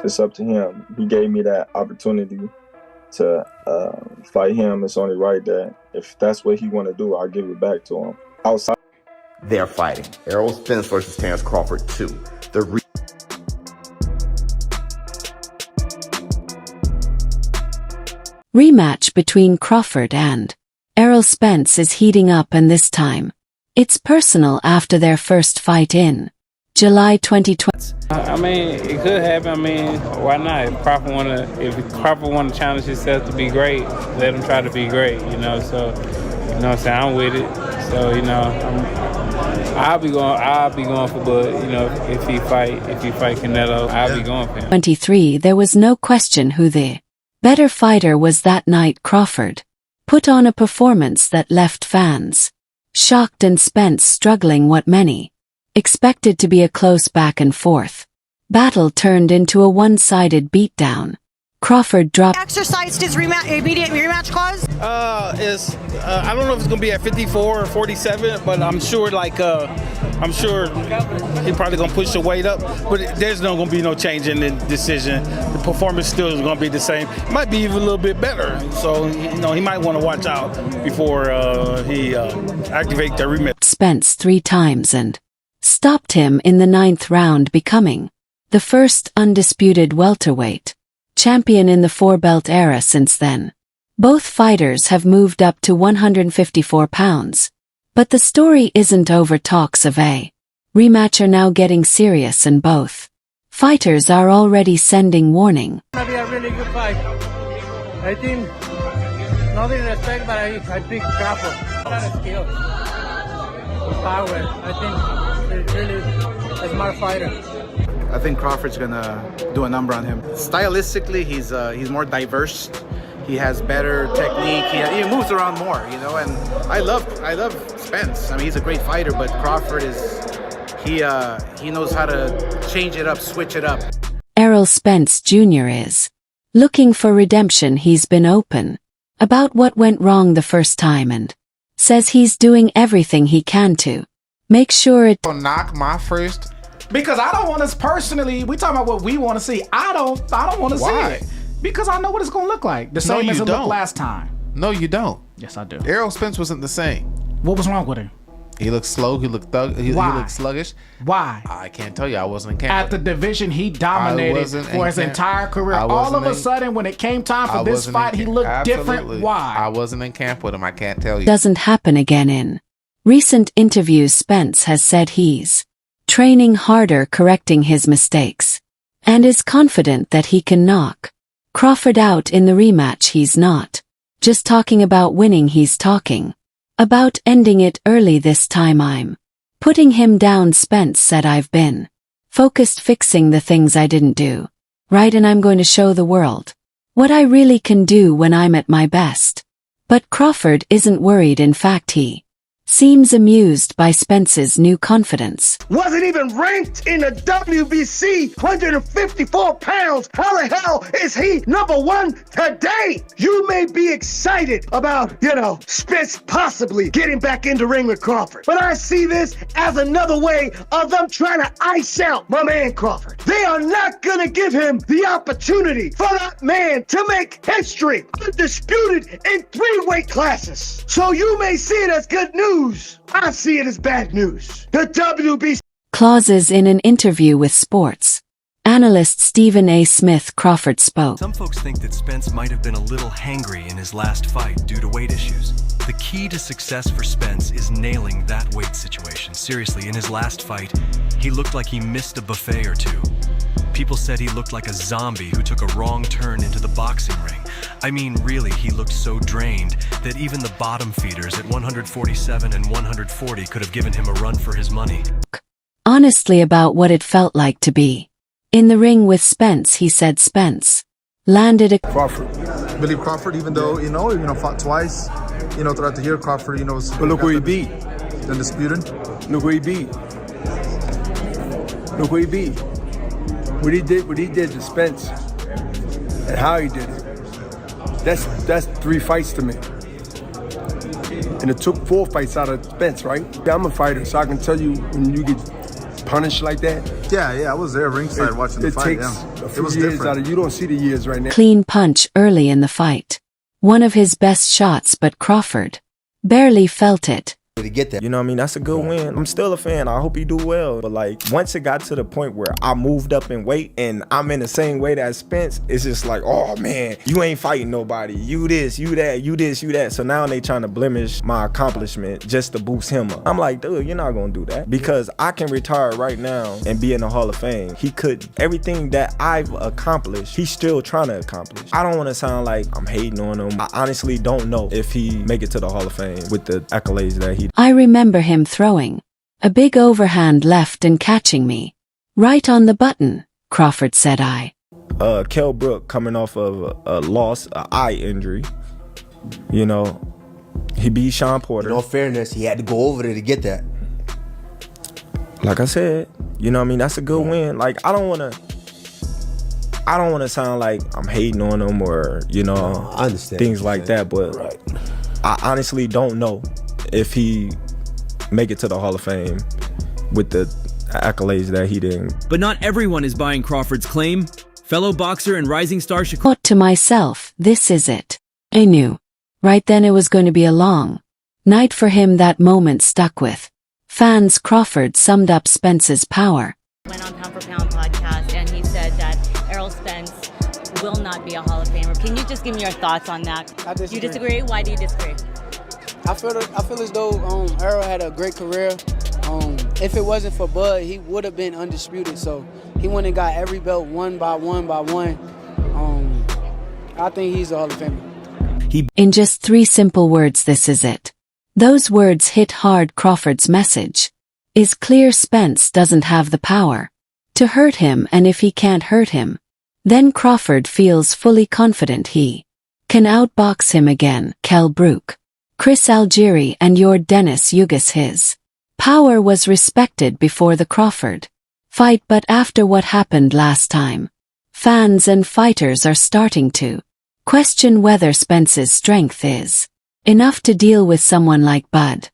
it's up to him. He gave me that opportunity to fight him. It's only right that if that's what he want to do, I'll give it back to him. Outside, they're fighting Errol Spence versus Terence Crawford 2. Rematch between Crawford and Errol Spence is heating up, and this time it's personal after their first fight in July 2020. I mean, it could happen. I mean, why not? If Crawford want to challenge himself to be great, let him try to be great. You know, so you know what I'm saying, I'm with it. So you know, I'll be going for Bud. You know, if he fight Canelo, I'll be going for him. 23. There was no question who the better fighter was that night. Crawford put on a performance that left fans shocked and Spence struggling. What many expected to be a close back and forth battle turned into a one-sided beatdown. Crawford dropped. Exercised his immediate rematch clause? I don't know if it's gonna be at 54 or 47, but I'm sure he's probably gonna push the weight up. But there's not gonna be no change in the decision. The performance still is gonna be the same. It might be even a little bit better. So you know he might want to watch out before he activate the rematch. Spence 3 times and stopped him in the 9th round, becoming the first undisputed welterweight champion in the 4-belt era since then. Both fighters have moved up to 154 pounds. But the story isn't over. Talks of a rematch are now getting serious, and both fighters are already sending warning. It's gonna be a really good fight. I think, no disrespect, but I pick Crawford. A lot of skill, power. I think he's really a smart fighter. I think Crawford's gonna do a number on him. Stylistically, he's more diverse. He has better technique. He moves around more, you know. And I love Spence. I mean, he's a great fighter, but Crawford he knows how to change it up, switch it up. Errol Spence Jr. is looking for redemption. He's been open about what went wrong the first time and says he's doing everything he can to make sure it will knock my first. Because I don't want us personally, we talking about what we want to see. I don't want to see it. Because I know what it's going to look like. The same as it looked last time. No, you don't. Yes, I do. Errol Spence wasn't the same. What was wrong with him? He looked slow. He looked he looked sluggish. Why? I can't tell you. I wasn't in camp. At the division, he dominated for his entire career. All of a sudden, when it came time for this fight, he looked different. Why? I wasn't in camp with him. I can't tell you. Doesn't happen again. In recent interviews, Spence has said he's training harder, correcting his mistakes, and is confident that he can knock Crawford out in the rematch. He's not just talking about winning, he's talking about ending it early. This time I'm putting him down, Spence said. I've been focused fixing the things I didn't do right, and I'm going to show the world what I really can do when I'm at my best. But Crawford isn't worried. In fact, he seems amused by Spence's new confidence. Wasn't even ranked in the WBC, 154 pounds. How the hell is he #1 today? You may be excited about, Spence possibly getting back in the ring with Crawford. But I see this as another way of them trying to ice out my man Crawford. They are not going to give him the opportunity for that man to make history, undisputed in 3 weight classes. So you may see it as good news. I see it as bad news. The WBC clauses. In an interview with sports analyst Stephen A. Smith, Crawford spoke. Some folks think that Spence might have been a little hangry in his last fight due to weight issues. The key to success for Spence is nailing that weight situation. Seriously, in his last fight, he looked like he missed a buffet or two. People said he looked like a zombie who took a wrong turn into the boxing ring. I mean, really, he looked so drained that even the bottom feeders at 147 and 140 could have given him a run for his money. Honestly, about what it felt like to be in the ring with Spence, he said Spence landed a Crawford. Believe Crawford, even though, fought twice, throughout the year, Crawford, was... But look who he beat. Undisputed. Look who he beat. Look who he beat. What he did to Spence and how he did it. That's 3 fights to me. And it took 4 fights out of Spence, right? I'm a fighter, so I can tell you when you get punished like that. Yeah, I was there ringside watching the fight. a few years out of you don't see the years right now. Clean punch early in the fight. One of his best shots, but Crawford barely felt it. To get that. You know what I mean? That's a good win. I'm still a fan. I hope he do well. But like, once it got to the point where I moved up in weight and I'm in the same weight as Spence, it's just like, oh man, you ain't fighting nobody. You this, you that, you this, you that. So now they trying to blemish my accomplishment just to boost him up. I'm like, dude, you're not gonna do that. Because I can retire right now and be in the Hall of Fame. He couldn't. Everything that I've accomplished, he's still trying to accomplish. I don't want to sound like I'm hating on him. I honestly don't know if he make it to the Hall of Fame with the accolades that he. I remember him throwing a big overhand left and catching me right on the button, Crawford said. Kell Brook coming off of a loss, an eye injury. You know, he beat Sean Porter. In all fairness, he had to go over there to get that. Like I said, you know what I mean? That's a good win. Like, I don't want to sound like I'm hating on him or, you know, I understand things like that, but I honestly don't know if he make it to the Hall of Fame with the accolades that he didn't. But not everyone is buying Crawford's claim. Fellow boxer and rising star thought to myself, this is it. I knew right then it was going to be a long night for him. That moment stuck with fans. Crawford summed up Spence's power. Went on Pound for Pound podcast and he said that Errol Spence will not be a Hall of Famer. Can you just give me your thoughts on that? I disagree. You disagree? Why do you disagree? I feel as though Errol had a great career. If it wasn't for Bud, he would have been undisputed. So he went and got every belt one by one by one. I think he's a Hall of Famer. In just 3 simple words, this is it. Those words hit hard. Crawford's message is clear. Spence doesn't have the power to hurt him, and if he can't hurt him, then Crawford feels fully confident he can outbox him again. Kell Brook, Chris Algieri and your Dennis Ugas. His power was respected before the Crawford fight, but after what happened last time, fans and fighters are starting to question whether Spence's strength is enough to deal with someone like Bud.